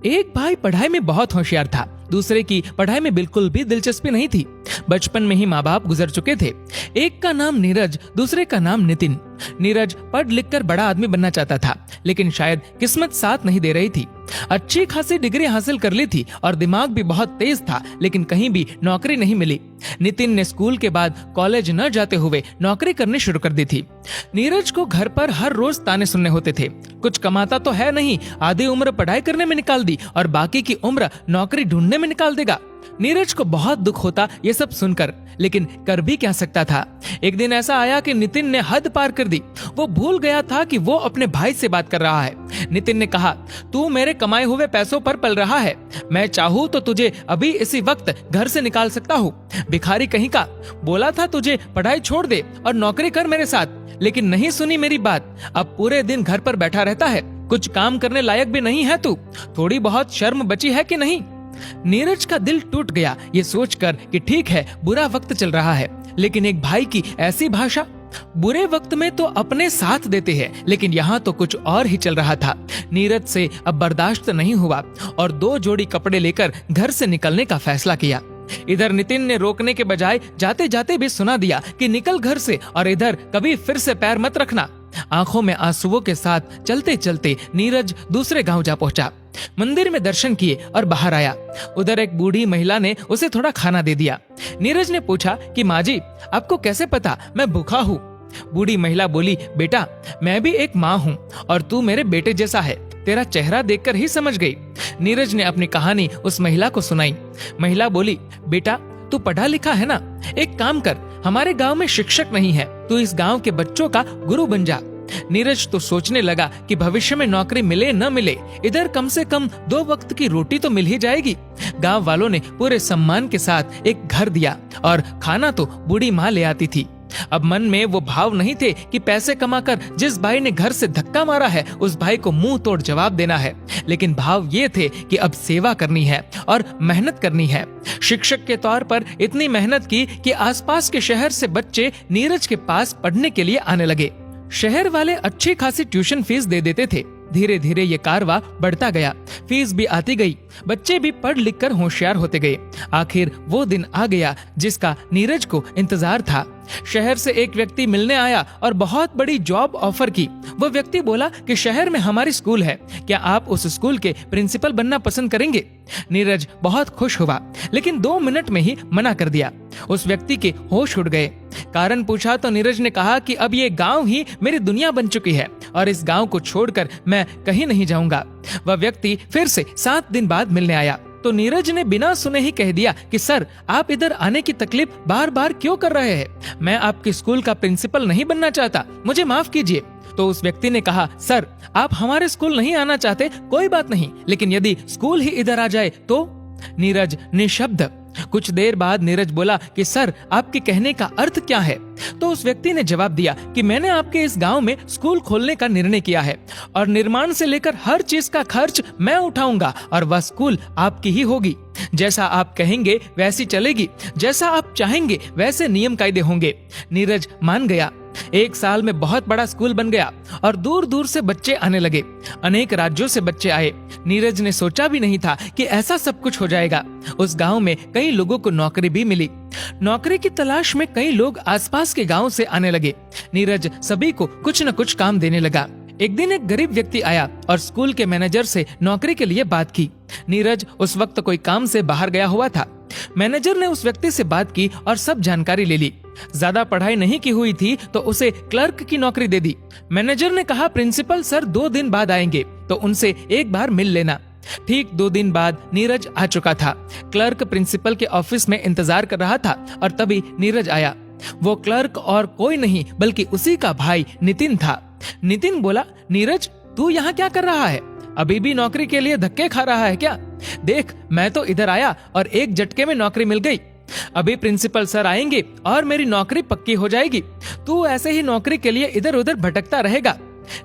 एक भाई पढ़ाई में बहुत होशियार था, दूसरे की पढ़ाई में बिल्कुल भी दिलचस्पी नहीं थी। बचपन में ही माँ बाप गुजर चुके थे। एक का नाम नीरज, दूसरे का नाम नितिन। नीरज पढ़ लिख कर बड़ा आदमी बनना चाहता था, लेकिन शायद किस्मत साथ नहीं दे रही थी। अच्छी खासी डिग्री हासिल कर ली थी और दिमाग भी बहुत तेज था, लेकिन कहीं भी नौकरी नहीं मिली। नितिन ने स्कूल के बाद कॉलेज न जाते हुए नौकरी करनी शुरू कर दी थी। नीरज को घर पर हर रोज ताने सुनने होते थे। कुछ कमाता तो है नहीं, आधी उम्र पढ़ाई करने में निकाल दी और बाकी की उम्र नौकरी ढूंढने में निकाल देगा। नीरज को बहुत दुख होता ये सब सुनकर, लेकिन कर भी क्या सकता था। एक दिन ऐसा आया कि नितिन ने हद पार कर दी। वो भूल गया था कि वो अपने भाई से बात कर रहा है। नितिन ने कहा, तू मेरे कमाए हुए पैसों पर पल रहा है। मैं चाहूँ तो तुझे अभी इसी वक्त घर से निकाल सकता हूँ। भिखारी कहीं का। बोला था तुझे पढ़ाई छोड़ दे और नौकरी कर मेरे साथ, लेकिन नहीं सुनी मेरी बात। अब पूरे दिन घर पर बैठा रहता है। कुछ काम करने लायक भी नहीं है तू। थोड़ी बहुत शर्म बची है कि नहीं। नीरज का दिल टूट गया ये सोचकर कि ठीक है, बुरा वक्त चल रहा है, लेकिन एक भाई की ऐसी भाषा। बुरे वक्त में तो अपने साथ देते हैं, लेकिन यहाँ तो कुछ और ही चल रहा था। नीरज से अब बर्दाश्त नहीं हुआ और 2 जोड़ी कपड़े लेकर घर से निकलने का फैसला किया। इधर नितिन ने रोकने के बजाय जाते जाते भी सुना दिया कि निकल घर से, और इधर कभी फिर से पैर मत रखना। आंखों में आंसुओं के साथ चलते चलते नीरज दूसरे गांव जा पहुंचा। मंदिर में दर्शन किए और बाहर आया। उधर एक बूढ़ी महिला ने उसे थोड़ा खाना दे दिया। नीरज ने पूछा कि माँ जी, आपको कैसे पता मैं भूखा हूँ? बूढ़ी महिला बोली, बेटा मैं भी एक माँ हूँ और तू मेरे बेटे जैसा है। तेरा चेहरा देखकर ही समझ गई। नीरज ने अपनी कहानी उस महिला को सुनाई। महिला बोली, बेटा तू पढ़ा लिखा है ना, एक काम कर, हमारे गांव में शिक्षक नहीं है, तू इस गांव के बच्चों का गुरु बन जा। नीरज तो सोचने लगा कि भविष्य में नौकरी मिले न मिले, इधर कम से कम 2 वक्त की रोटी तो मिल ही जाएगी। गांव वालों ने पूरे सम्मान के साथ एक घर दिया और खाना तो बूढ़ी माँ ले आती थी। अब मन में वो भाव नहीं थे कि पैसे कमाकर जिस भाई ने घर से धक्का मारा है उस भाई को मुंह तोड़ जवाब देना है, लेकिन भाव ये थे कि अब सेवा करनी है और मेहनत करनी है। शिक्षक के तौर पर इतनी मेहनत की कि आसपास के शहर से बच्चे नीरज के पास पढ़ने के लिए आने लगे। शहर वाले अच्छी खासी ट्यूशन फीस दे देते थे। धीरे धीरे ये कारवा बढ़ता गया, फीस भी आती गई, बच्चे भी पढ़ लिख कर होशियार होते गए। आखिर वो दिन आ गया जिसका नीरज को इंतजार था। शहर से एक व्यक्ति मिलने आया और बहुत बड़ी जॉब ऑफर की। वो व्यक्ति बोला कि शहर में हमारी स्कूल है, क्या आप उस स्कूल के प्रिंसिपल बनना पसंद करेंगे? नीरज बहुत खुश हुआ, लेकिन 2 मिनट में ही मना कर दिया। उस व्यक्ति के होश उड़ गए। कारण पूछा तो नीरज ने कहा कि अब ये गांव ही मेरी दुनिया बन चुकी है और इस गांव को छोड़कर मैं कहीं नहीं जाऊंगा। वह व्यक्ति फिर से 7 दिन बाद मिलने आया तो नीरज ने बिना सुने ही कह दिया कि सर, आप इधर आने की तकलीफ बार बार क्यों कर रहे हैं? मैं आपके स्कूल का प्रिंसिपल नहीं बनना चाहता, मुझे माफ कीजिए। तो उस व्यक्ति ने कहा, सर आप हमारे स्कूल नहीं आना चाहते, कोई बात नहीं, लेकिन यदि स्कूल ही इधर आ जाए तो? नीरज निशब्द। कुछ देर बाद नीरज बोला कि सर, आपके कहने का अर्थ क्या है? तो उस व्यक्ति ने जवाब दिया कि मैंने आपके इस गांव में स्कूल खोलने का निर्णय किया है और निर्माण से लेकर हर चीज का खर्च मैं उठाऊंगा और वह स्कूल आपकी ही होगी। जैसा आप कहेंगे वैसी चलेगी, जैसा आप चाहेंगे वैसे नियम कायदे होंगे। नीरज मान गया। 1 साल में बहुत बड़ा स्कूल बन गया और दूर दूर से बच्चे आने लगे। अनेक राज्यों से बच्चे आए। नीरज ने सोचा भी नहीं था कि ऐसा सब कुछ हो जाएगा। उस गांव में कई लोगों को नौकरी भी मिली। नौकरी की तलाश में कई लोग आसपास के गांव से आने लगे। नीरज सभी को कुछ न कुछ काम देने लगा। एक दिन एक गरीब व्यक्ति आया और स्कूल के मैनेजर से नौकरी के लिए बात की। नीरज उस वक्त कोई काम से बाहर गया हुआ था। मैनेजर ने उस व्यक्ति से बात की और सब जानकारी ले ली। ज्यादा पढ़ाई नहीं की हुई थी तो उसे क्लर्क की नौकरी दे दी। मैनेजर ने कहा, प्रिंसिपल सर 2 दिन बाद आएंगे तो उनसे एक बार मिल लेना। ठीक 2 दिन बाद नीरज आ चुका था। क्लर्क प्रिंसिपल के ऑफिस में इंतजार कर रहा था और तभी नीरज आया। वो क्लर्क और कोई नहीं बल्कि उसी का भाई नितिन था। नितिन बोला, नीरज तू यहाँ क्या कर रहा है? अभी भी नौकरी के लिए धक्के खा रहा है क्या? देख, मैं तो इधर आया और एक झटके में नौकरी मिल गई। अभी प्रिंसिपल सर आएंगे और मेरी नौकरी पक्की हो जाएगी। तू ऐसे ही नौकरी के लिए इधर उधर भटकता रहेगा।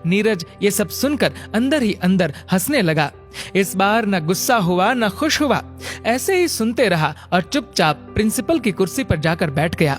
नीरज ये सब सुनकर अंदर ही अंदर हंसने लगा। इस बार न गुस्सा हुआ न खुश हुआ, ऐसे ही सुनते रहा और चुपचाप प्रिंसिपल की कुर्सी पर जाकर बैठ गया।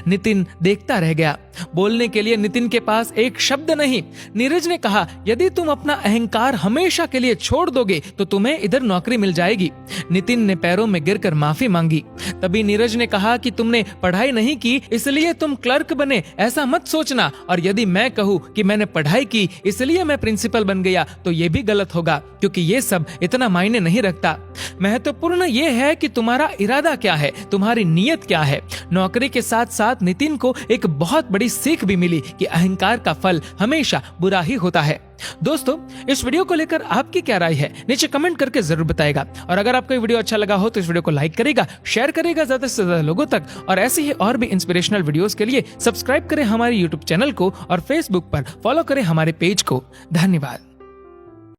नितिन देखता रह गया। बोलने के लिए नितिन के पास एक शब्द नहीं। नीरज ने कहा, यदि तुम अपना अहंकार हमेशा के लिए छोड़ दोगे तो तुम्हें इधर नौकरी मिल जाएगी। नितिन ने पैरों में गिरकर माफी मांगी। तभी नीरज ने कहा कि तुमने पढ़ाई नहीं की इसलिए तुम क्लर्क बने, ऐसा मत सोचना। और यदि मैं कहूँ कि मैंने पढ़ाई की इसलिए मैं प्रिंसिपल बन गया तो ये भी गलत होगा, क्योंकि ये सब इतना मायने नहीं रखता। महत्वपूर्ण ये है कि तुम्हारा इरादा क्या है, तुम्हारी नीयत क्या है। नौकरी के साथ साथ नितिन को एक बहुत बड़ी सीख भी मिली कि अहंकार का फल हमेशा बुरा ही होता है। दोस्तों, इस वीडियो को लेकर आपकी क्या राय है नीचे कमेंट करके जरूर बताएगा। और अगर आपको ये वीडियो अच्छा लगा हो तो इस वीडियो को लाइक करेगा, शेयर करेगा ज्यादा से ज्यादा लोगों तक। और ऐसे ही और भी इंस्पिरेशनल वीडियोस के लिए सब्सक्राइब करें हमारे यूट्यूब चैनल को और फेसबुक पर फॉलो करें हमारे पेज को। धन्यवाद।